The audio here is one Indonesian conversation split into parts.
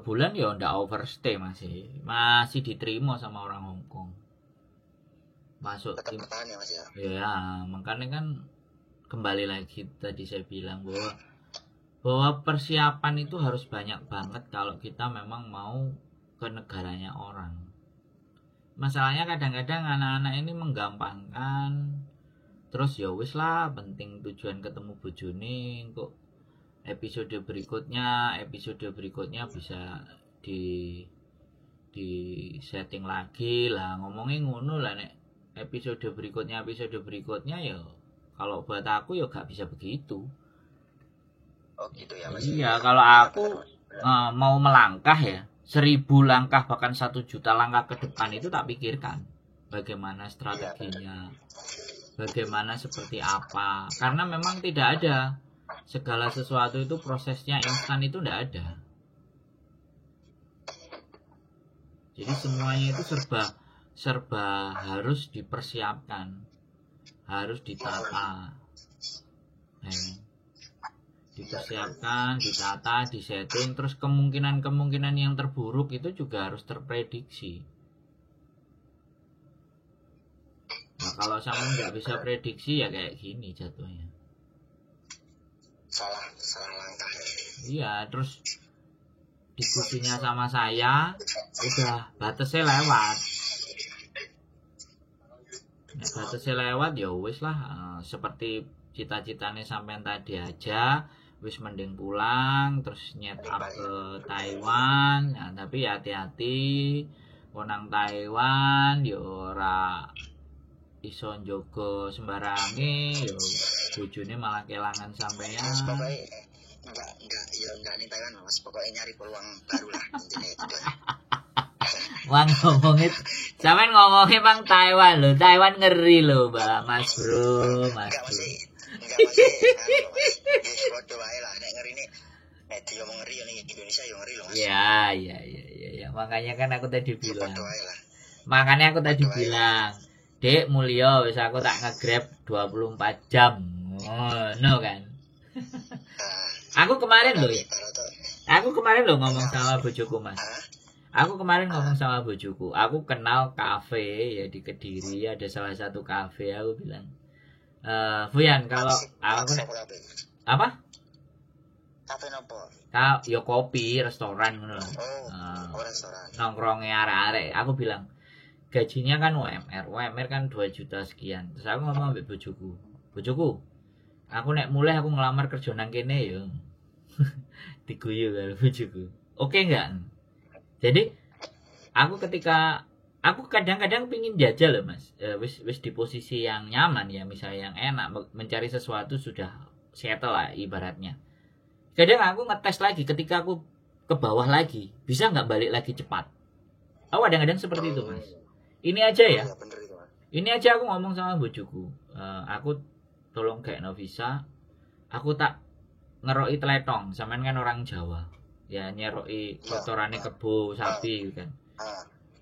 bulan ya ndak overstay, masih diterima sama orang Hong Kong. Masuk Tetap bertahan ya Mas ya. Ya, makanya kan kembali lagi tadi saya bilang bahwa persiapan itu harus banyak banget kalau kita memang mau ke negaranya orang. Masalahnya kadang-kadang anak-anak ini menggampangkan, terus ya wis lah, penting tujuan ketemu bojone, kok episode berikutnya bisa di setting lagi lah, ngomongin ngono lah. Nek episode berikutnya ya kalau buat aku ya gak bisa begitu. Oh gitu ya Mas. Iya, kalau aku mau melangkah ya 1000 langkah bahkan 1 juta langkah ke depan itu tak pikirkan bagaimana strateginya, bagaimana seperti apa, karena memang tidak ada segala sesuatu itu prosesnya instan, itu tidak ada. Jadi semuanya itu serba harus dipersiapkan, harus ditata, dipersiapkan, ditata, disetting, terus kemungkinan yang terburuk itu juga harus terprediksi. Nah, kalau sama nggak bisa prediksi ya kayak gini jatuhnya. Salah langkah. Iya, terus diskusinya sama saya udah batasnya lewat. Nah, batasnya lewat ya wis lah, seperti cita-citanya sampean tadi aja, wis mending pulang terus nyet up ke Taiwan. Nah, tapi hati-hati nang Taiwan yo ora iso njogo sembarange, yo bojone malah kelangan sampean. Enggak nih Taiwan Mas, pokoknya nyari peluang baru lah intinya itu. Wang ngomongin, sampean ngomongin bang Taiwan loh, Taiwan ngeri loh, Mas bro. Enggak masih. Foto wae lah, nek ngeri nih. Nek dia mau ngeri nih Indonesia yo ngeri loh Mas. Ya. Makanya kan aku tadi bilang. Makanya aku tadi bilang, Dek Mulyo, wis aku tak nge-grab 24 jam. Oh, no kan. Aku kemarin loh ngomong sama bojoku, Mas. Aku kemarin ngomong sama bojoku, aku kenal kafe ya di Kediri, ada salah satu kafe, aku bilang, Fuyan, kalau aku apa? Kafe nopo? Ya kopi, restoran ngono lho. Restoran. Nongkrongnya arek-arek. Aku bilang, gajinya kan UMR kan 2 juta sekian. Terus aku ngomong ambek bojoku, aku nek mulai aku ngelamar kerja nang kene ya. Diguyu karo bojoku. Oke enggak? Jadi aku kadang-kadang pingin jajal loh Mas, wis di posisi yang nyaman ya, misalnya yang enak, mencari sesuatu sudah settle lah ibaratnya. Kadang aku ngetes lagi, ketika aku ke bawah lagi, bisa nggak balik lagi cepat. Aku kadang-kadang seperti itu Mas. Ini aja ya, ini aja aku ngomong sama bojoku, aku tolong kayak no visa, aku tak ngeroi teletong, sampean kan orang Jawa ya, nyeroi kotorannya kebo sapi kan.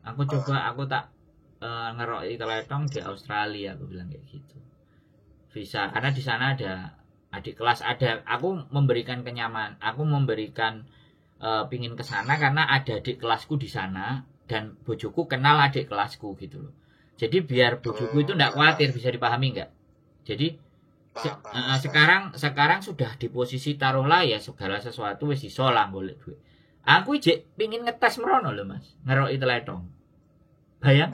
Aku tak ngeroi teletong di Australia, aku bilang kayak gitu. Visa, karena di sana ada adik kelas, aku memberikan kenyaman, aku memberikan pingin ke sana karena ada adik kelasku di sana dan bojoku kenal adik kelasku gitu loh. Jadi biar bojoku itu enggak khawatir, bisa dipahami enggak? Jadi sekarang sudah di posisi taruhlah ya segala sesuatu wis iso lah golek duit. Aku jek pingin ngetes merono lho Mas, ngeroki teletong. Bayang?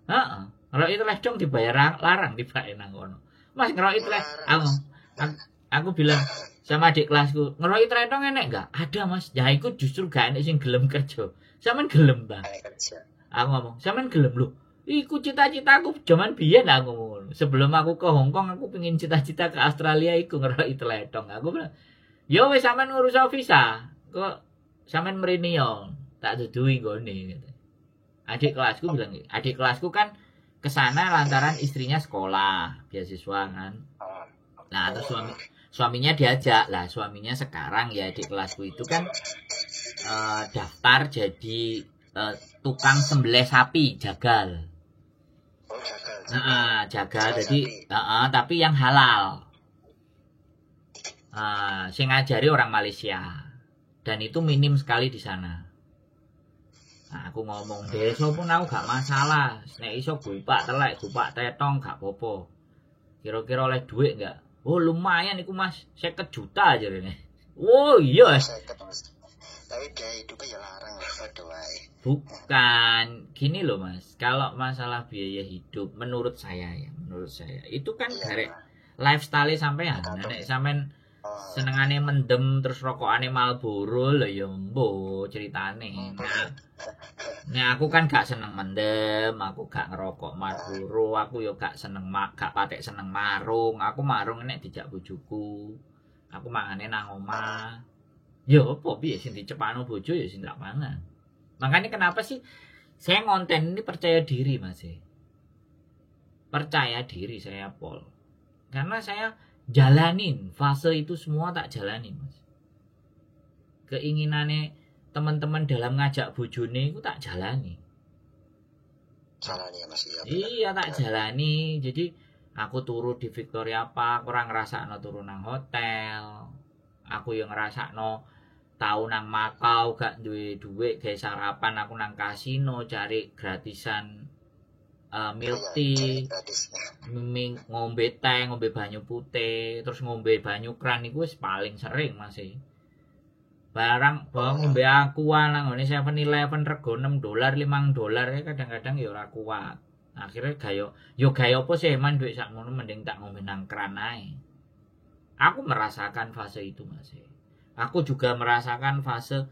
Heeh. Ngeroki teletong dibayar larang dibayar nang kono. Mas ngeroki teletong. Aku bilang sama adik kelasku, ngeroki teletong enek enggak? Ada Mas. Ya iku justru gak enek sing gelem kerja. Sampeyan gelem ta? Aku ngomong, sampeyan gelem lho. Iku cita-citaku zaman biyen aku ngomong. Sebelum aku ke Hong Kong aku pengen cita-cita ke Australia iku ngeroki teletong. Aku bilang, "Yo wis sampean ngurus visa. Kok sampean mrene yo tak dudui nggone." Gitu. Adik kelasku bilang, adik kelasku kan kesana lantaran istrinya sekolah, beasiswa kan. Nah, terus suaminya diajak lah, suaminya sekarang ya adik kelasku itu kan daftar jadi tukang sembelih sapi, jagal. Jagal jadi tapi yang halal. Sing ngajari orang Malaysia. Dan itu minim sekali di sana. Nah, aku ngomong desa pun aku gak masalah. Nek iso gupak telek, gupak tetong gak apa-apa. Kira-kira oleh duit gak? Oh lumayan iku Mas, 50 juta aja ini. Oh iya. Tapi biaya hidupnya ya larang lah, waduh wae. Bukan, gini loh Mas. Kalau masalah biaya hidup, menurut saya itu kan garek lifestyle sampean. Nek sampean senengane mendem terus rokokane Marlboro lho ya mbo ceritane. Nah, aku kan gak seneng mendem, aku gak ngerokok Marlboro, aku yo gak seneng gak patek seneng marung. Aku marung nek dijak bojoku. Aku mangane nang omah. Ya apa piye sing dicepakno bojo ya sing tak mangan. Makanya kenapa sih saya ngonten ini percaya diri Mas. Percaya diri saya Pol. Karena saya jalanin fase itu semua tak jalanin Mas. Keinginannya teman-teman dalam ngajak bojone itu tak jalani. Jalani ya Mas ya. Iya tak jalani. Jadi aku turu di Victoria Park, orang ngrasakno turu nang hotel. Aku yang ngrasakno tau nang Makau gak duwe duit gawe sarapan, aku nang kasino cari gratisan milk tea, ngombe teh, ngombe banyu putih, terus ngombe banyu kran iku wis paling sering masih. Barang ngombe aqua nang ngene 7-Eleven rego $6, $5 kadang-kadang ya ora kuat. Akhirnya gayo apa sih man duit sakmono mending tak ngombe nang kran ae. Aku merasakan fase itu masih. Aku juga merasakan fase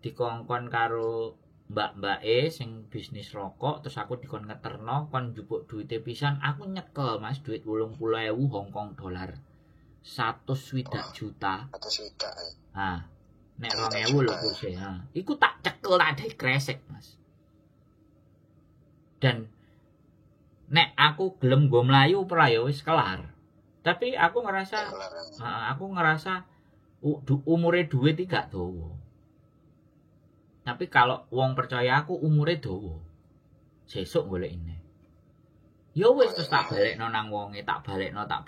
dikongkon karo mbak-mbak sing bisnis rokok, terus aku dikon ngeterno kon njupuk duite pisan, aku nyekel Mas duit 80.000 Hong Kong dollar. 120 juta. 100 juta. Ah, nek 2000 lho kurse. Ha, iku tak cekel tak ada kresek Mas. Dan nek aku gelem go mlayu ora ya wis kelar. Tapi aku ngerasa umure duit iki gak dawa. Tapi kalau wong percaya aku umure dawa. Sesuk golekine. Ya wis terus tak balekno nang wonge, tak balekno. Tak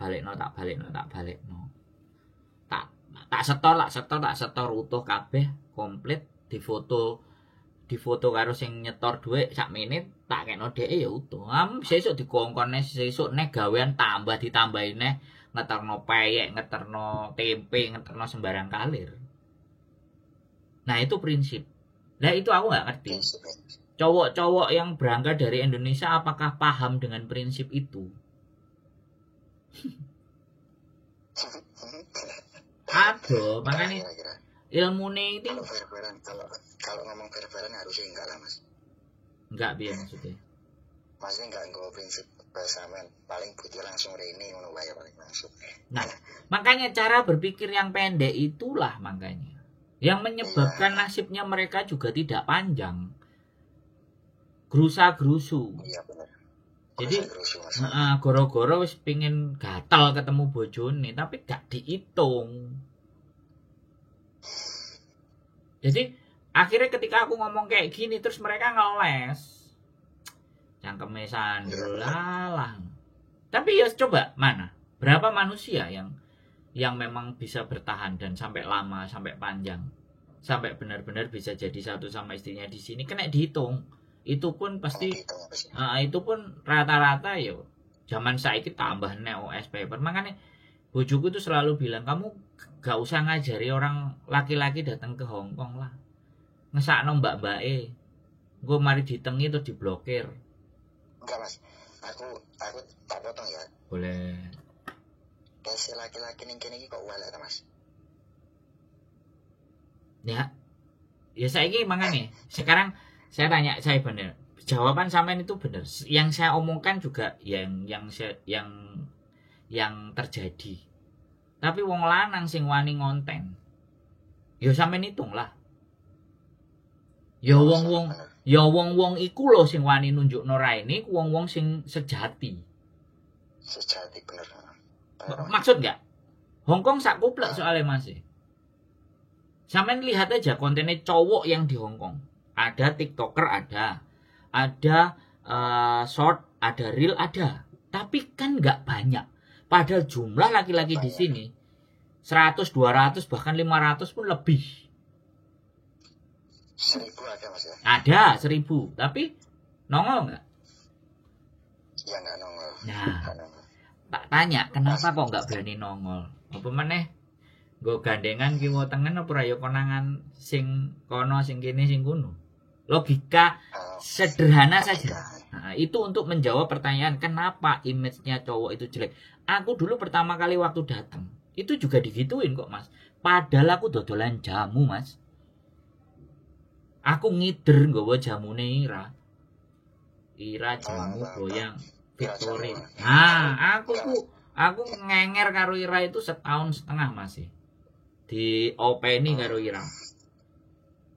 setor utuh kabeh komplit difoto karo sing nyetor dhuwit sak menit tak kekno dheke ya utuh. Sesuk dikongkone sesuk nek gawean tambah ditambahi neh ngeterno peyek, ngeterno tempe, ngeterno sembarang kalir. Nah, itu prinsip. Nah, itu aku gak ngerti. Cowok-cowok yang berangkat dari Indonesia apakah paham dengan prinsip itu? Aduh, makanya ilmune itu kalau ngomong fair-fairan harusnya enggak lah Mas. Enggak biar maksudnya. Maksudnya enggak nggo prinsip bersamaan, paling butuh langsung rene ngono wae paling langsung. Nah, makanya cara berpikir yang pendek itulah makanya yang menyebabkan nasibnya mereka juga tidak panjang. Gerusa-gerusu. Iya benar. Jadi goro-goro wis pengin gatal ketemu bojone tapi gak dihitung. Jadi akhirnya ketika aku ngomong kayak gini terus mereka ngeles. Cangkeme sandro lalang. Tapi ya coba mana? Berapa manusia yang memang bisa bertahan dan sampai lama, sampai panjang, sampai benar-benar bisa jadi satu sama istrinya di sini kena dihitung. Itu pun pasti itu pun rata-rata ya zaman saiki tambah nek OS paper. Makanya bojoku tuh selalu bilang, kamu gak usah ngajari orang laki-laki datang ke Hong Kong lah. Ngesakno mbak-mbake. Engko mari ditengi terus diblokir. Enggak Mas, aku tak potong ya. Boleh. Kasih laki-laki ning kene iki kok walek ta Mas? Ya saiki mangane. Sekarang saya tanya saya bener. Jawaban sampean itu bener. Yang saya omongkan juga yang terjadi. Tapi wong lanang sing wani ngonten. Ya sampean hitung lah. Ya wong-wong iku lho sing wani nunjukno raine, wong-wong sing sejati. Sejati bener. Maksud enggak? Hong Kong sak kuplek soalnya masih. Sampean lihat aja kontennya cowok yang di Hong Kong. Ada TikToker ada short, ada reel ada. Tapi kan enggak banyak. Padahal jumlah laki-laki di sini 100, 200 bahkan 500 pun lebih. 1000 ada mas ya? Ada 1000, tapi nongol nggak? Ya nggak nongol. Nah, Nggak nongol. tak tanya, kenapa kok nggak berani nongol? Apa meneh? Gue gandengan kiwa tengen apa ya konangan sing kono sing kene sing kuno. Logika sederhana saja. Nah, itu untuk menjawab pertanyaan kenapa image-nya cowok itu jelek. Aku dulu pertama kali waktu datang itu juga digituin kok mas. Padahal aku dodolan jamu mas. Aku ngider nggawa jamune Ira jamu goyang Victory. Nah, aku ngenger karo Ira itu 1,5 tahun masih. Di openi karo Ira.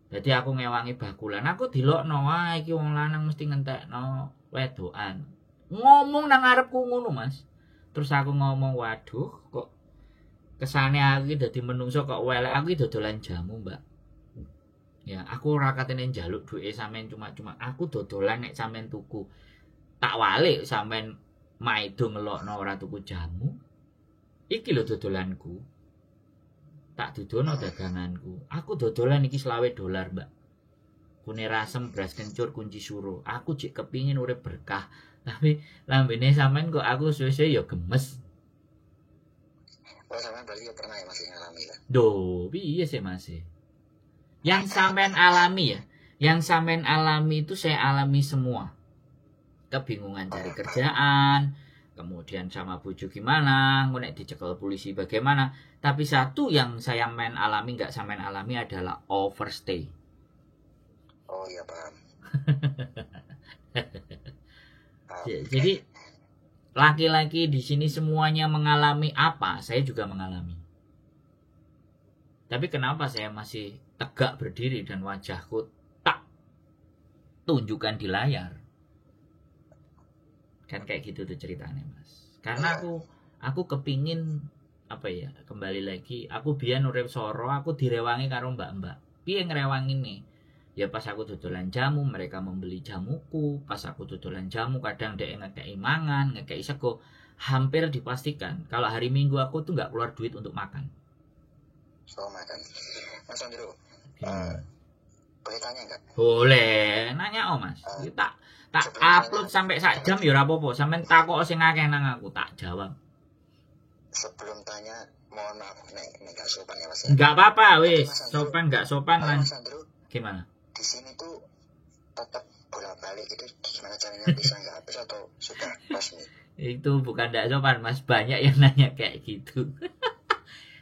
Jadi aku ngewangi bakulan. Aku dilokno wae iki wong lanang mesti ngentekno wedokan. Ngomong nang ngarepku ngono, Mas. Terus aku ngomong, "Waduh, kok kesane aku iki dadi menungso kok welek aku iki dodolan jamu, Mbak." Ya, aku ora katene njaluk duwe sampean cuma-cuma. Aku dodolan nek sampean tuku. Tak walik sampean maido ngelokno ora tuku jamu. Iki lho dodolanku. Tak dudono daganganku. Aku dodolan iki $20, Mbak. Kune rasem, beras kencur, kunci suruh. Aku jek kepingin urip berkah. Tapi lambene sampean kok aku suwe-suwe ya gemes. Oh, sampean berarti pernah ya masih ngalami ya? Duh, piye sih masih? Yang sampean alami ya. Yang sampean alami itu saya alami semua. Kebingungan cari kerjaan, kemudian sama bojo gimana, nek dicekel polisi bagaimana. Tapi satu yang saya alami nggak sampean alami adalah overstay. Oh iya paham. Jadi laki-laki di sini semuanya mengalami apa, saya juga mengalami. Tapi kenapa saya masih tegak berdiri dan wajahku tak tunjukkan di layar? Kan kayak gitu tuh ceritanya mas. Karena aku kepingin apa ya, kembali lagi aku biyen urip soro, aku direwangi karo mbak-mbak. Piye ngrewangine? Ya pas aku dodolan jamu, mereka membeli jamuku. Pas aku dodolan jamu kadang dhek ngekeki mangan, ngekeki sego. Hampir dipastikan kalau hari Minggu aku tuh nggak keluar duit untuk makan. Oh makan. Mas Andrew, boleh tanya nggak? Boleh, nanya mas. Tak upload sampai sak jam ya ora apa-apa. Sampeyan takok sing akeh nang aku tak jawab. Sebelum tanya, mohon maaf nek gak sopan ya mas. Enggak apa-apa wis, sopan enggak sopan lan. Mas Andrew, Gimana? di sini tuh tetap bolak-balik itu gimana caranya bisa nggak habis atau sudah resmi? Itu bukan enggak sopan mas, banyak yang nanya kayak gitu.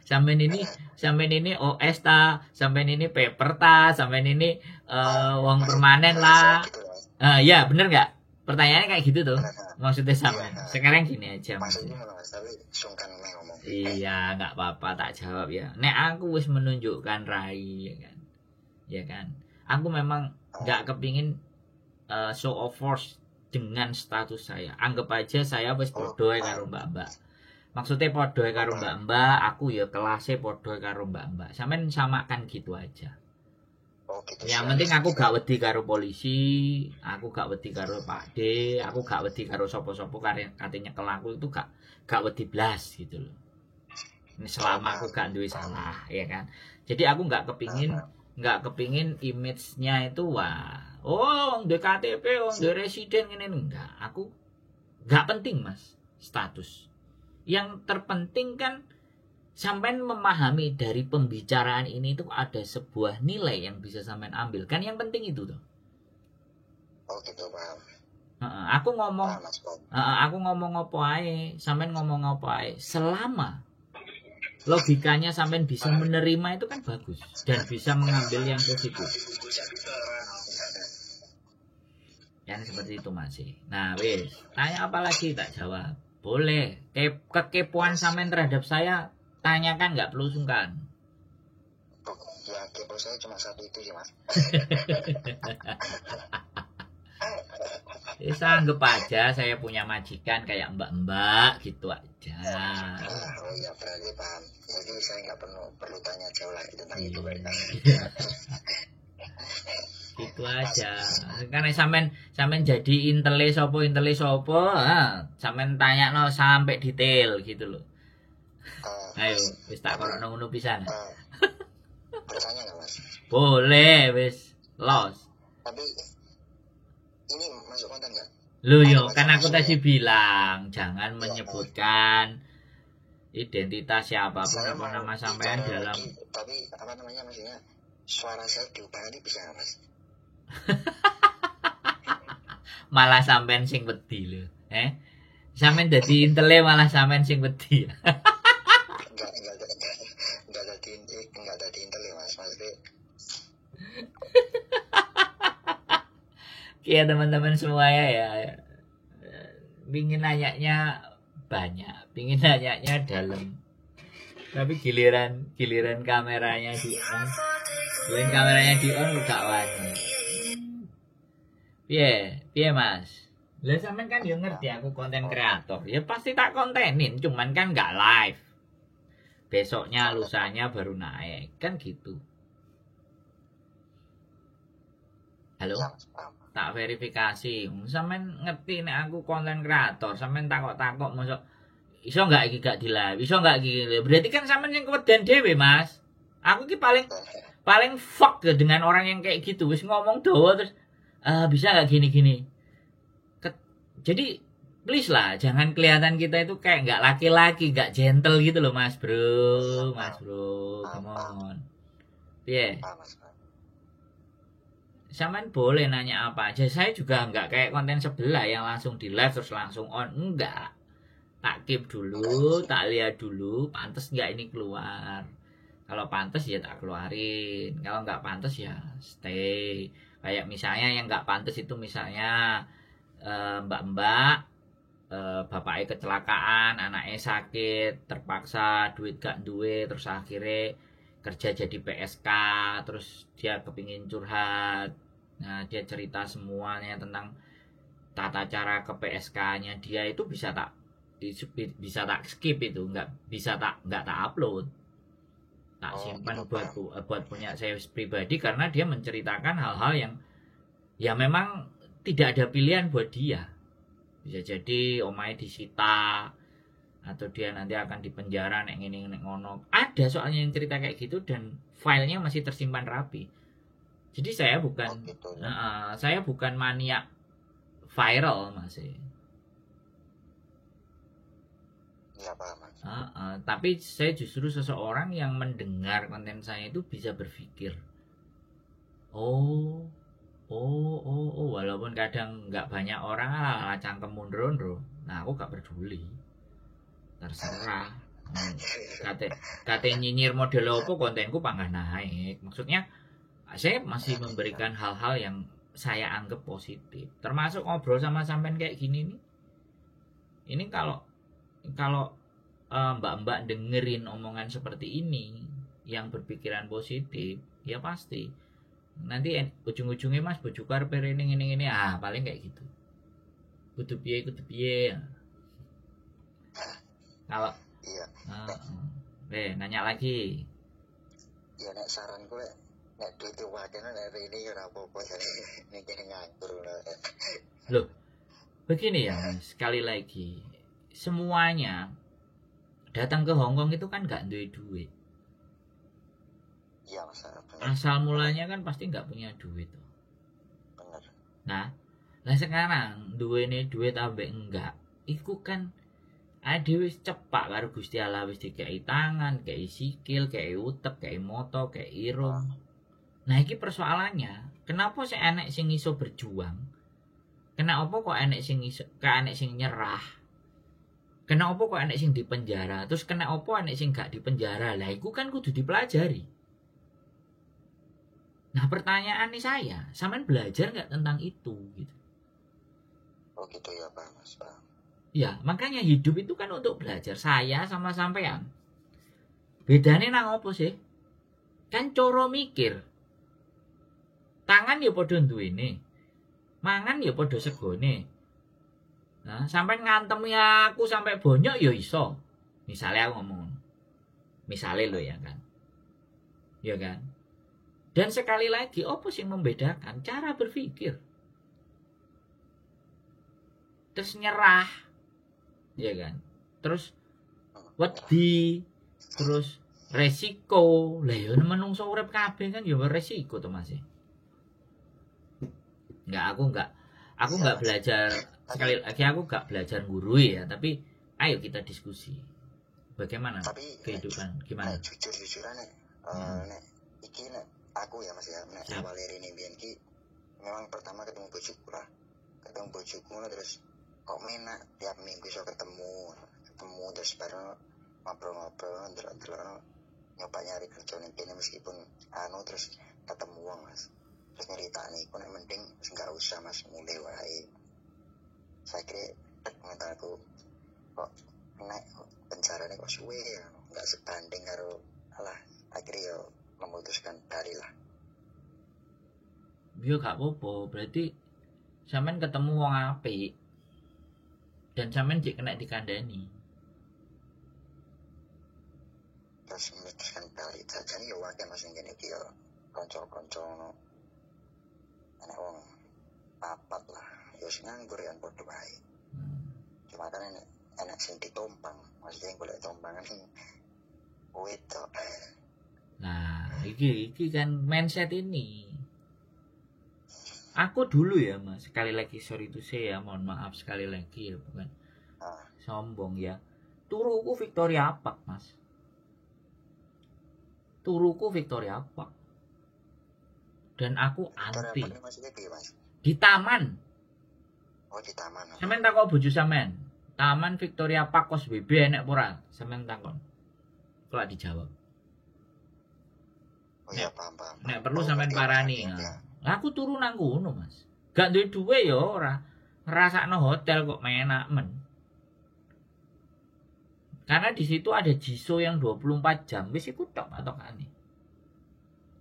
Sampeyan ini OS ta, sampeyan ini paper ta, sampeyan ini wong permanen lah. Ya bener nggak? Pertanyaannya kayak gitu tuh. Maksudnya sampean. Sekarang gini aja mas. Iya nggak apa-apa tak jawab ya. Nek aku wis menunjukkan rai ya kan. Aku memang nggak kepingin show of force dengan status saya. Anggap aja saya wis podo karo mbak-mbak. Maksudnya podo karo mbak-mbak, aku ya kelasnya podo karo mbak-mbak. Sampean samakan gitu aja. Yang penting aku gak wedi karo polisi, aku gak wedi karo Pak D, aku gak wedi karo sopo-sopo katanya nyekel aku itu gak wedi blas gitu loh. Ini selama aku gak duwe salah, ya kan. Jadi aku gak kepingin image-nya itu wah, duwe KTP, duwe residen ini enggak. Aku gak penting mas status. Yang terpenting kan sampean memahami dari pembicaraan ini itu ada sebuah nilai yang bisa sampean ambil. Kan yang penting itu tuh. Oh gitu paham. Aku ngomong apa ae, sampean ngomong apa ae. Selama logikanya sampean bisa menerima itu kan bagus dan bisa mengambil yang positif. Yang seperti itu masih. Nah, wis, tanya apa lagi tak jawab. Boleh. Kekepoan sampean terhadap saya tanyakan nggak perlu sungkan. Ya kepo saya cuma satu itu sih mas. Anggap aja saya punya majikan kayak mbak-mbak gitu aja. Oh iya berarti paham. Jadi saya nggak perlu tanya jauh lagi tentang itu. Gitu aja. Karena sampean jadi intele sopo, sampean tanya no sampai detail gitu loh. Ayo, wis tak kono ngono pisan. Boleh tanya nggak mas? Boleh, wis. Los. Tapi ini masuk konten nggak? Loh Ada yo, baca kan aku masuknya. tadi bilang jangan Iya, menyebutkan identitas siapapun saya apa mau nama sampean bicara dalam lagi, tapi apa namanya maksudnya suara saya diubah nanti bisa nggak mas? malah sampean sing wedi lho. Sampean dadi intele malah sampean sing wedi. Enggak ada intel ya mas, maksudnya Ya teman-teman semuanya ya. Pingin nanyanya banyak, pingin nanyanya dalam. Tapi giliran kameranya di on. Giliran kameranya di on gak wani. Piye Mas? Lah sampean kan yo ngerti aku konten kreator. Ya pasti tak kontenin, cuman kan gak live. Besoknya lusanya baru naik, kan gitu. Halo? Tak verifikasi. Sampean ngerti nek aku konten kreator, sampean takok-takok mosok iso enggak iki gak di live, iso enggak iki. Berarti kan sampean yang keweden dhewe, Mas. Aku ki paling fuck dengan orang yang kayak gitu, wis ngomong dawa terus bisa enggak gini-gini. Jadi please lah, jangan kelihatan kita itu kayak enggak laki-laki, enggak gentle gitu loh, Mas Bro. Come on. Piye? Sampean boleh nanya apa aja. Saya juga enggak kayak konten sebelah yang langsung di live terus langsung on. Enggak. Tak keep dulu, tak lihat dulu, pantas enggak ini keluar. Kalau pantas ya tak keluarin. Kalau enggak pantas ya stay. Kayak misalnya yang enggak pantas itu misalnya mbak-mbak bapaknya kecelakaan, anaknya sakit, terpaksa duit gak duit, terus akhirnya kerja jadi PSK, terus dia kepingin curhat. Nah, dia cerita semuanya tentang tata cara ke PSK-nya dia itu bisa tak skip itu, nggak tak upload, tak simpan buat punya saya pribadi karena dia menceritakan hal-hal yang ya memang tidak ada pilihan buat dia. Bisa jadi omai disita atau dia nanti akan dipenjara nek ngene nek ngono. Ada soalnya yang cerita kayak gitu dan filenya masih tersimpan rapi. Jadi saya bukan maniak viral masih. Iya paham mas. Tapi saya justru seseorang yang mendengar konten saya itu bisa berpikir, walaupun kadang nggak banyak orang cangkem mundro. Nah aku gak peduli, terserah. Kate nyinyir model apa kontenku panggah naik. Maksudnya saya masih memberikan hal-hal yang saya anggap positif, termasuk ngobrol sama sampean kayak gini nih. Ini kalau mbak-mbak dengerin omongan seperti ini yang berpikiran positif, ya pasti nanti ujung-ujungnya Mas bojoku arep rene ngene paling kayak gitu. Kudu piye. Kalau nanya lagi. Ya nek saran gue nek duit wakene nek rene ora apa-apa nek nganggur. Loh, begini ya Mas, sekali lagi semuanya datang ke Hongkong itu kan gak duit. Iya mas. Asal mulanya kan pasti gak punya duit. Bener. Nah sekarang duwene duit ambek enggak, iku kan dhewe cepak karo Gusti Allah wis dikei tangan, kei sikil, kei utek, kei moto, kei irung. Nah iki persoalannya, kenapa sih enek sing iso berjuang? Kenapa kok enek sing nyerah? Kenapa kok enek sing dipenjara? Terus kenapa enek sing gak dipenjara? Lah iku kan kudu dipelajari. Nah pertanyaan nih saya, sampean belajar gak tentang itu gitu? Oh gitu ya Pak Mas. Ya makanya hidup itu kan untuk belajar. Saya sama sampean bedanya nang opo sih? Kan coro mikir. Tangan ya padha duwene, mangan ya padha segone. Nah, sampai ngantem ya aku sampai bonyok ya iso. Misalnya aku ngomong. Misalnya lo ya kan. Ya kan? Dan sekali lagi apa sih membedakan cara berpikir? Terus nyerah. Ya kan? Terus wedi, terus resiko. Lah ya menungso urip kabeh kan ya resiko to Mas. Aku nggak belajar, sekali lagi aku nggak belajar gurui ya, tapi ayo kita diskusi bagaimana Tapi kehidupan gimana. Jujur-jujuran nek iki nek aku ya Mas ya, nek Siap. awal ini biyen ki memang pertama ketemu bojoku lah. Ketemu bojoku terus kok menak tiap minggu iso ketemu terus bareng ngobrol-ngobrol delok-delok nyoba nyari kerja ning kene meskipun terus ketemu wong Mas. Terus nyeritani kok nek mending wis enggak usah Mas mulai wae. Saya kira menurut kok nek pencarane kok suwe ya enggak sebanding karo alah akhirnya yo memutuskan balilah. Yo gak apa-apa, berarti sampean ketemu wong apik dan sampean jek kena dikandani. Terus memutuskan balik jajane yo wae Mas ngene iki yo kanca-kanca ana wong papat lah yo sing nganggur ya padha wae. Cuma kan enak sing ditompang, maksudnya yang golek tompangan wedok. Nah, iki kan mindset ini. Aku dulu ya Mas, sekali lagi sorry to say ya, mohon maaf sekali lagi ya, bukan sombong ya. Turuku Victoria Park Mas. Turuku Victoria Park. Dan aku anti. Di taman. Oh di taman. Sampeyan takon bojo sampean. Taman Victoria Park kos BB enek ora? Sampeyan takon. Kok dijawab. Oh iya paham. Nek perlu sampean parani. Lah aku turu nang kono, Mas. Gak duwe duwe ya ora. Ngrasakno hotel kok enak men. Karena di situ ada Jiso yang 24 jam. Wis iku tok patokane.